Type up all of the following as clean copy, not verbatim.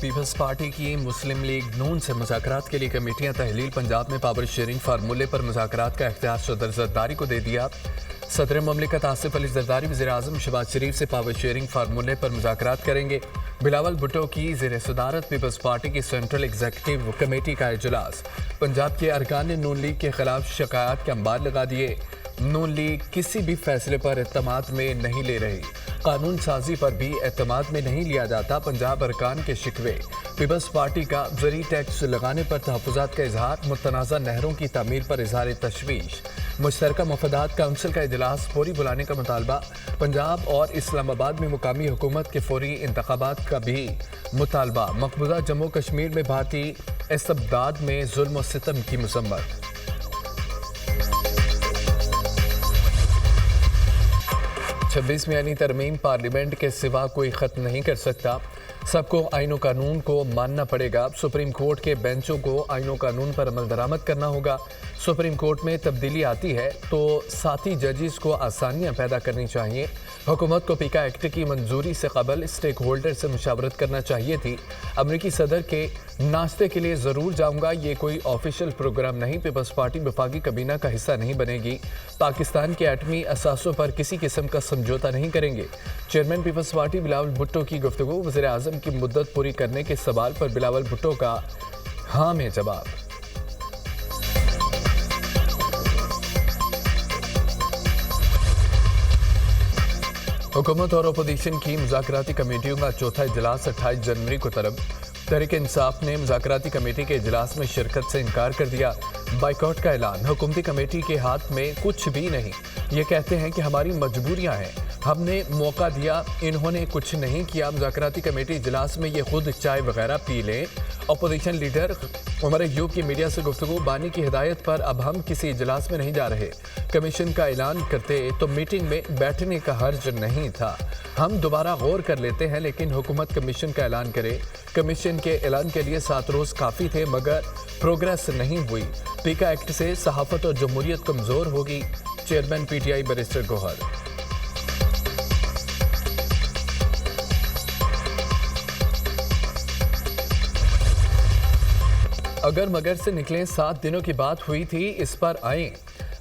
Peoples party की मुस्लिम league नून से मुज़ाकरात के लिए कमेटियां तहलील पंजाब में पावर शेयरिंग फार्मूले पर मुज़ाकरात का इख्तियार सदर जरदारी को दे दिया। सदर ममलिकत आसिफ अली जरदारी वज़ीर आज़म शहबाज शरीफ से पावर शेयरिंग फार्मूले पर मुज़ाकरात करेंगे। बिलावल भुट्टो की ज़ेर सदारत पीपल्स पार्टी की सेंट्रल एग्जीक्यूटिव कमेटी का इजलास। पंजाब के अरकान ने नून लीग के खिलाफ शिकायत के अंबार लगा दिए। नून लीग किसी भी फैसले पर एतमाद में नहीं ले रही, कानून साजी पर भी एतमाद में नहीं लिया जाता। पंजाब अरकान के शिकवे, पीपल्स पार्टी का ज़री टैक्स लगाने पर तहफ़्फ़ुज़ात का इजहार, मुतनाज़ा नहरों की तामीर पर इजहार तशवीश, मुश्तरका मफादात काउंसिल का इजलास फौरी बुलाने का मुतालबा। पंजाब और इस्लामाबाद में मुकामी हुकूमत के फौरी इंतखाबात का भी मुतालबा। मकबूजा जम्मू कश्मीर में भारतीय इस्तबदाद में जुल्म और सितम की मज़म्मत। 26 यानी तरमीम पार्लियामेंट के सिवा कोई ख़त्म नहीं कर सकता। सबको आईन और कानून को मानना पड़ेगा। सुप्रीम कोर्ट के बेंचों को आईन और कानून पर अमल दरामद करना होगा। सुप्रीम कोर्ट में तब्दीली आती है तो साथी जजेस को आसानियां पैदा करनी चाहिए। हुकूमत को पीका एक्ट की मंजूरी से कबल स्टेक होल्डर से मुशावरत करना चाहिए थी। अमरीकी सदर के नाश्ते के लिए ज़रूर जाऊंगा, ये कोई ऑफिशियल प्रोग्राम नहीं। पीपल्स पार्टी वफाकी काबीना का हिस्सा नहीं बनेगी। पाकिस्तान के एटमी असासों पर किसी किस्म का समझौता नहीं करेंगे। चेयरमैन पीपल्स पार्टी बिलावल भुट्टो की गुफ्तगू। वज़ीर आज़म की मुद्दत पूरी करने के सवाल पर बिलावल भुट्टो का हाँ में जवाब। हुकूमत और अपोजिशन की मुज़ाकराती कमेटियों का चौथा इजलास 28 जनवरी को तलब। तहरीक इंसाफ ने मुज़ाकराती कमेटी के इजलास में शिरकत से इनकार कर दिया। बाइकआउट का ऐलान। हुकूमती कमेटी के हाथ में कुछ भी नहीं। ये कहते हैं कि हमारी मजबूरियां हैं, हमने मौका दिया, इन्होंने कुछ नहीं किया। मुज़ाकराती कमेटी इजलास में ये खुद चाय वगैरह पी लें। अपोजिशन लीडर उमर अयूब की मीडिया से गुफ्तगू। बानी की हिदायत पर अब हम किसी इजलास में नहीं जा रहे। कमीशन का ऐलान करते तो मीटिंग में बैठने का हर्ज नहीं था। हम दोबारा गौर कर लेते हैं, लेकिन हुकूमत कमीशन का ऐलान करे। कमीशन के ऐलान के लिए 7 रोज़ काफ़ी थे, मगर प्रोग्रेस नहीं हुई। पीका एक्ट से सहाफ़त और जमहूरियत कमज़ोर होगी। Chairman PTI barrister Gohar. अगर मगर से निकले 7 दिनों की बात हुई थी, इस पर आए।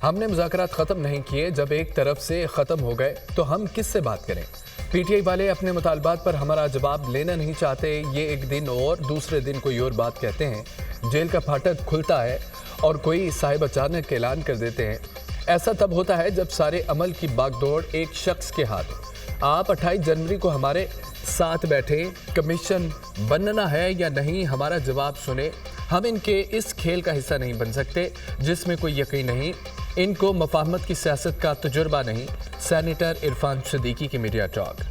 हमने मुज़ाकरात ख़त्म नहीं किए। जब एक तरफ से ख़त्म हो गए तो हम किस से बात करें? PTI वाले अपने मुतालबात पर हमारा जवाब लेना नहीं चाहते। ये एक दिन और दूसरे दिन कोई और बात कहते हैं। जेल का फाटक खुलता है और कोई साहिब अचानक ऐलान कर देते हैं। ऐसा तब होता है जब सारे अमल की बागडोर एक शख्स के हाथ हो। आप 28 जनवरी को हमारे साथ बैठे, कमीशन बनना है या नहीं, हमारा जवाब सुने। हम इनके इस खेल का हिस्सा नहीं बन सकते जिसमें कोई यकीन नहीं। इनको मफाहमत की सियासत का तजुर्बा नहीं। सेनेटर इरफान सिद्दीकी की मीडिया टॉक।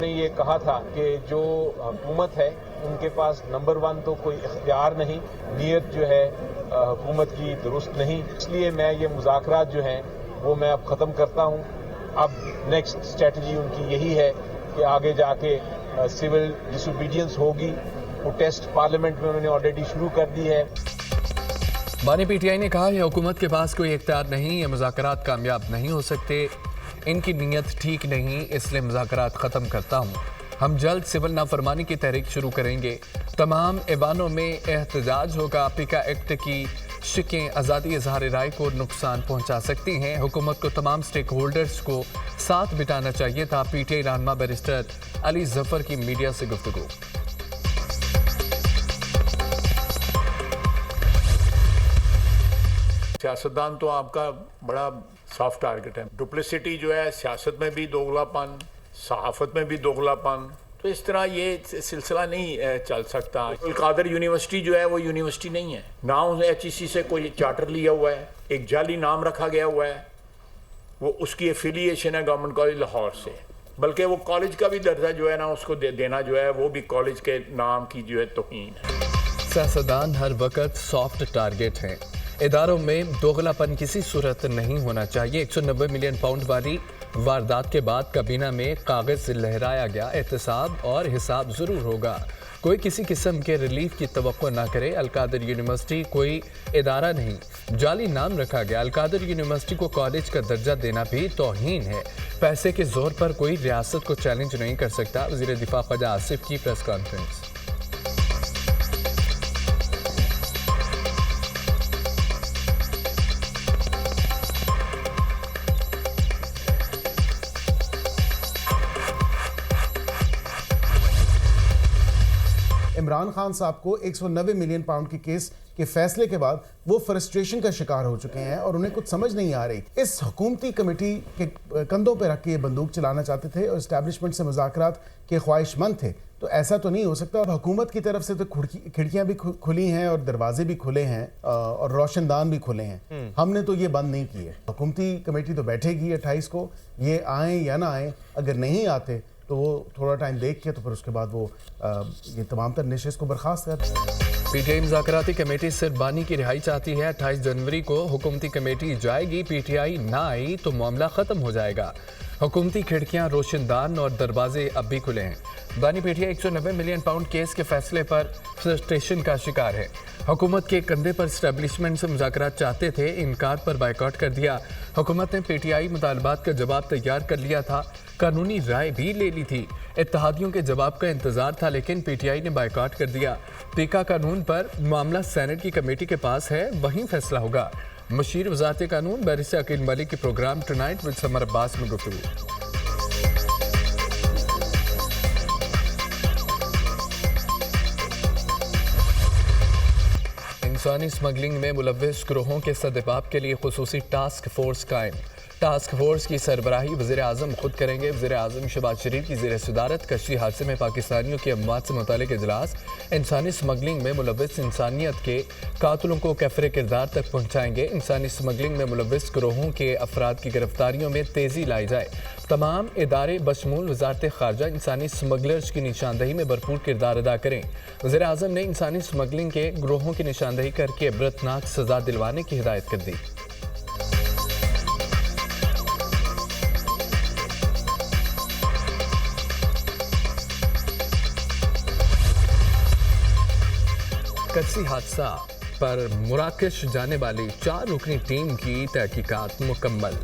ने ये कहा था कि जो हुकूमत है उनके पास नंबर 1 तो कोई इख्तियार नहीं, नीयत जो है हुकूमत की दुरुस्त नहीं। इसलिए मैं ये मुज़ाकरात जो हैं वो मैं अब ख़त्म करता हूँ। अब नेक्स्ट स्ट्रेटजी उनकी यही है कि आगे जाके सिविल डिसोबीडियंस होगी। वो टेस्ट पार्लियामेंट में उन्होंने ऑलरेडी शुरू कर दी है। बानी PTI ने कहा है हुकूमत के पास कोई इख्तियार नहीं, ये मुज़ाकरात कामयाब नहीं हो सकते। इनकी नीयत ठीक नहीं, इसलिए मुज़ाकरात ख़त्म करता हूँ। हम जल्द सिविल नाफरमानी की तहरीक शुरू करेंगे। तमाम ऐवानों में एहतजाज होगा। पीका एक्ट की शिकें आज़ादी इज़हार राय को नुकसान पहुँचा सकती हैं। हुकूमत को तमाम स्टेक होल्डर्स को साथ बिठाना चाहिए था। PTI रहनुमा बैरिस्टर अली जफर की मीडिया से गुफ्तगू। सियासतदान तो आपका बड़ा सॉफ्ट टारगेट है। डुप्लिसिटी जो है, सियासत में भी दोगलापन, सहाफत में भी दोगलापन, तो इस तरह ये सिलसिला नहीं चल सकता। कादर यूनिवर्सिटी जो है वो यूनिवर्सिटी नहीं है ना। उसने HEC से कोई चार्टर लिया हुआ है, एक जाली नाम रखा गया हुआ है। वो उसकी एफिलिएशन है गवर्नमेंट कॉलेज लाहौर से, बल्कि वो कॉलेज का भी दर्जा जो है ना उसको देना जो है वो भी कॉलेज के नाम की जो है तौहीन है। सियासतदान हर वक्त सॉफ्ट टारगेट हैं। इदारों में दोगलापन किसी सूरत नहीं होना चाहिए। 190 मिलियन पाउंड वाली वारदात के बाद काबीना में कागज लहराया गया। एहतसाब और हिसाब जरूर होगा। कोई किसी किस्म के रिलीफ की तवक्को ना करे। अलकादर यूनिवर्सिटी कोई इदारा नहीं, जाली नाम रखा गया। अलकादर यूनिवर्सिटी को कॉलेज का दर्जा देना भी तौहीन है। पैसे के जोर पर कोई रियासत को चैलेंज नहीं कर सकता। वज़ीर दिफा ख्वाजा आसिफ की प्रेस कॉन्फ्रेंस। इमरान खान साहब को 190 मिलियन पाउंड के केस के फैसले के बाद वो फ्रस्ट्रेशन का शिकार हो चुके हैं और उन्हें कुछ समझ नहीं आ रही। इस हुकूमती कमेटी के कंधों पर रख के ये बंदूक चलाना चाहते थे और इस्टेब्लिशमेंट से मुज़ाकरात के ख्वाहिशमंद थे, तो ऐसा तो नहीं हो सकता। और हुकूमत की तरफ से तो खिड़कियां भी खुली हैं और दरवाजे भी खुले हैं और रोशनदान भी खुले हैं। हमने तो ये बंद नहीं किए। हुकूमती कमेटी तो बैठेगी 28 को, ये आए या ना आए। अगर नहीं आते तो वो थोड़ा टाइम देख के तो फिर उसके बाद वो ये तमाम तर नशिस्त को बर्खास्त कर। पीटीआई मुज़ाकराती कमेटी सिर्फ बानी की रिहाई चाहती है। 28 जनवरी को हुकूमती कमेटी जाएगी, पीटीआई ना आई तो मामला ख़त्म हो जाएगा। हुकूमती खिड़कियां, रोशनदान और दरवाजे अब भी खुले हैं। बानी पीटीआई 190 मिलियन पाउंड केस के फैसले पर फ्रस्ट्रेशन का शिकार है। हुकूमत के कंधे पर इस्टेब्लिशमेंट से मुज़ाकरात चाहते थे, इनकार पर बायकॉट कर दिया। हुकूमत ने पीटीआई मुतालबात का जवाब तैयार कर लिया था, कानूनी राय भी ले ली थी। इत्तेहादियों के जवाब का इंतजार था, लेकिन पीटीआई ने बायकॉट कर दिया। टीका कानून पर मामला सेनेट की कमेटी के पास है, वहीं फैसला होगा। मशीर वज़ारत कानून बैरिस्टर अकील मलिक के programme tonight with Samar Abbas में गुफ्तगू। इंसानी स्मगलिंग में मुलव्विस गिरोहों के सदेबाब के लिए खुसूसी टास्क फोर्स कायम। टास्क फोर्स की सरबराही वज़ीर आज़म खुद करेंगे। वज़ीर आज़म शहबाज शरीफ की ज़ेर सदारत कश्ती हादसे में पाकिस्तानियों की अमवात से मुतालिक इजलास। इंसानी स्मगलिंग में मुलव्विस इंसानियत के कातिलों को कैफरे किरदार तक पहुँचाएंगे। इंसानी स्मगलिंग में मुलव्विस गिरोहों के अफराद की गिरफ्तारियों में तेज़ी लाई जाए। तमाम इदारे बशमूल वज़ारत ख़ारजा इंसानी स्मगलर्स की निशानदही में भरपूर किरदार अदा करें। वज़ीर आज़म ने इंसानी स्मगलिंग के गिरोहों की निशानदही करके इबरतनाक सज़ा दिलवाने की हिदायत कर दी। कच्ची हादसा पर मुराकश जाने वाली 4 रुकनी टीम की तहकीकात मुकम्मल।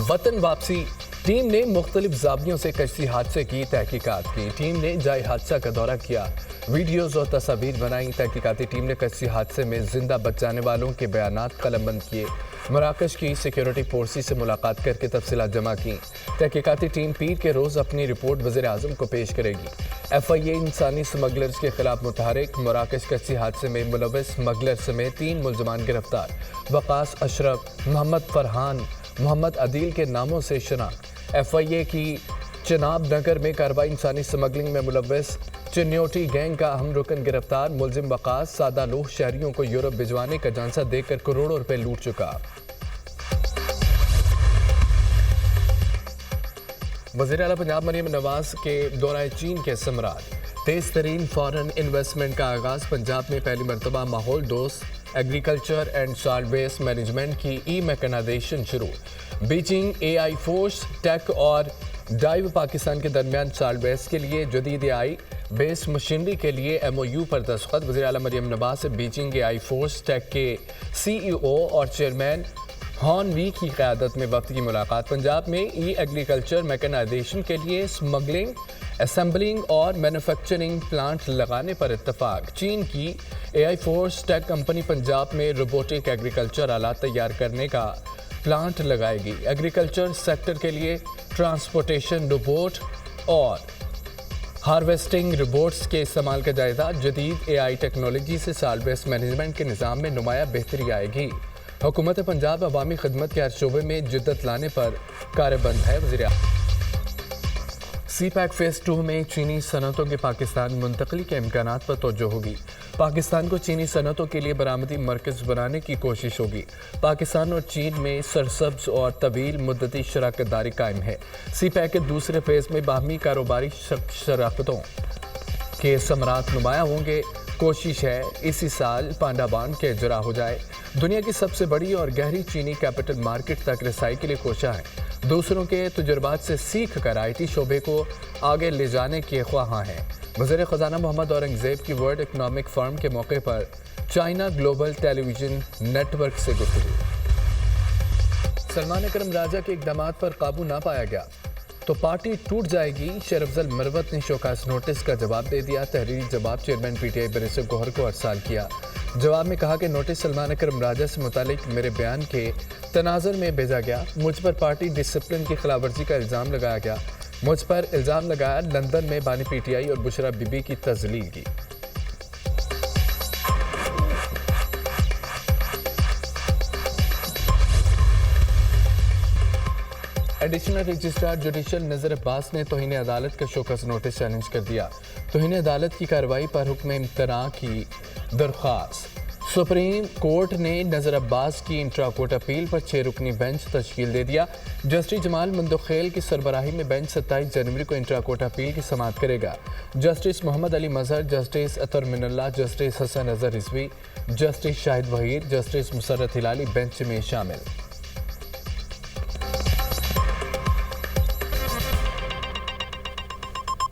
वतन वापसी टीम ने मुख्तलिफ ज़ावियों से कश्ती हादसे की तहकीकात की। टीम ने जाए हादसा का दौरा किया, वीडियोज़ और तस्वीर बनाई। तहकीकाती टीम ने कश्ती हादसे में जिंदा बच जाने वालों के बयानात कलमबंद किए। मराकश की सिक्योरिटी फोर्सेस से मुलाकात करके तफसीलात जमा की। तहकीकाती टीम पीर के रोज़ अपनी रिपोर्ट वज़ीर आज़म को पेश करेगी। FIA इंसानी स्मगलर्स के खिलाफ मुतहरिक। मराकश कश्ती हादसे में मुलव्विस स्मगलर समेत 3 मुलजमान गिरफ्तार। वकास अशरफ, मोहम्मद फरहान, मोहम्मद अदील के नामों से शनाख्त। FIA की चिनाब नगर में कार्रवाई। इंसानी स्मगलिंग में मुलव्विस चिन्योटी गैंग का अहम रुकन गिरफ्तार। मुलजिम वकास सादा लोह शहरियों को यूरोप भिजवाने का झांसा देकर करोड़ों रुपए लूट चुका। वज़ीर आला पंजाब मरीम नवाज के दौरा चीन के समरात। तेज तरीन फॉरेन इन्वेस्टमेंट का आगाज। पंजाब में पहली मरतबा माहौल दोस्त agriculture and salt waste management की ई-मैकेनाइजेशन शुरू। बीजिंग, AI फोर्स, टेक और डाइव पाकिस्तान के दरमियान सॉल्ट वेस्ट के लिए जदीद AI बेस्ड मशीनरी के लिए MOU पर दस्तखत। वज़ीर आला मरीम नवाज से बीजिंग AI फोर्स टेक के CEO और चेयरमैन हॉन वी की क़यादत में वक्त की मुलाकात। पंजाब में ई-एग्रीकल्चर मैकेनाइजेशन के लिए स्मगलिंग, असेंबलिंग और मैन्युफैक्चरिंग प्लांट लगाने पर इत्तफाक। चीन की AI force tech company Punjab में रोबोटिक एग्रीकल्चर आलात तैयार करने का प्लांट लगाएगी। एग्रीकल्चर सेक्टर के लिए ट्रांसपोर्टेशन रोबोट और हार्वेस्टिंग रोबोट्स के इस्तेमाल का जायजा। जदीद AI टेक्नोलॉजी से सॉल्ट वेस्ट मैनेजमेंट के निज़ाम में नुमाया बेहतरी आएगी। हुकूमत पंजाब अवामी खिदमत के हर शोबे में जिद्दत लाने पर कारबंद है। वज़ीर CPEC फेज़ 2 में चीनी सनतों के पाकिस्तान मुंतकली के इम्कानात पर तवज्जो होगी। पाकिस्तान को चीनी सनतों के लिए बरामदी मरकज़ बनाने की कोशिश होगी। पाकिस्तान और चीन में सरसब्ज और तवील मुद्दती शराकत दारी कायम है। CPEC के दूसरे फेज़ में बाहमी कारोबारी शराकतों के समरात नुमाया होंगे। कोशिश है इसी साल पांडाबान के इजरा हो जाए। दुनिया की सबसे बड़ी और गहरी चीनी कैपिटल मार्केट तक रसाई के लिए कोशिश है। दूसरों के तजुर्बात से सीख कर IT शोबे को आगे ले जाने के ख्वाहां हैं। वज़ीर ख़जाना मोहम्मद औरंगज़ेब की वर्ल्ड इकनॉमिक फोरम के मौके पर चाइना ग्लोबल टेलीविजन नेटवर्क से गुफ्तगू। सलमान अकरम राजा के इक़दामात पर काबू ना पाया गया तो पार्टी टूट जाएगी। शेर अफजल मरवत ने शोकास नोटिस का जवाब दे दिया। तहरीरी जवाब चेयरमैन PTI बैरिस्टर गौहर को अरसाल किया। जवाब में कहा कि नोटिस सलमान अकरम राजा से मुतालिक मेरे बयान के तनाजुर में भेजा गया। मुझ पर पार्टी डिसिप्लिन की खिलाफवर्जी का इल्ज़ाम लगाया गया। मुझ पर इल्ज़ाम लगाया लंदन में बानी PTI और बुशरा बीबी की तजलील की। एडिशनल रजिस्ट्रार जुडिशल नज़र अब्बास ने तौहीन अदालत का शोकस नोटिस चैलेंज कर दिया। तौहीन अदालत की कार्रवाई पर हुक्म इम्तना की दरख्वास्त। सुप्रीम कोर्ट ने नज़र अब्बास की इंट्रा कोर्ट अपील पर 6 रुकनी बेंच तश्कील दे दिया। जस्टिस जमाल मंदोखेल की सरबराही में बेंच 27 जनवरी को इंट्रा कोर्ट अपील की समाअत करेगा। Justice Mohammad Ali Mazhar, justice Athar Minallah, justice Hasan Azhar Rizvi, justice Shahid Waheed, justice Musarrat Hilali bench में शामिल।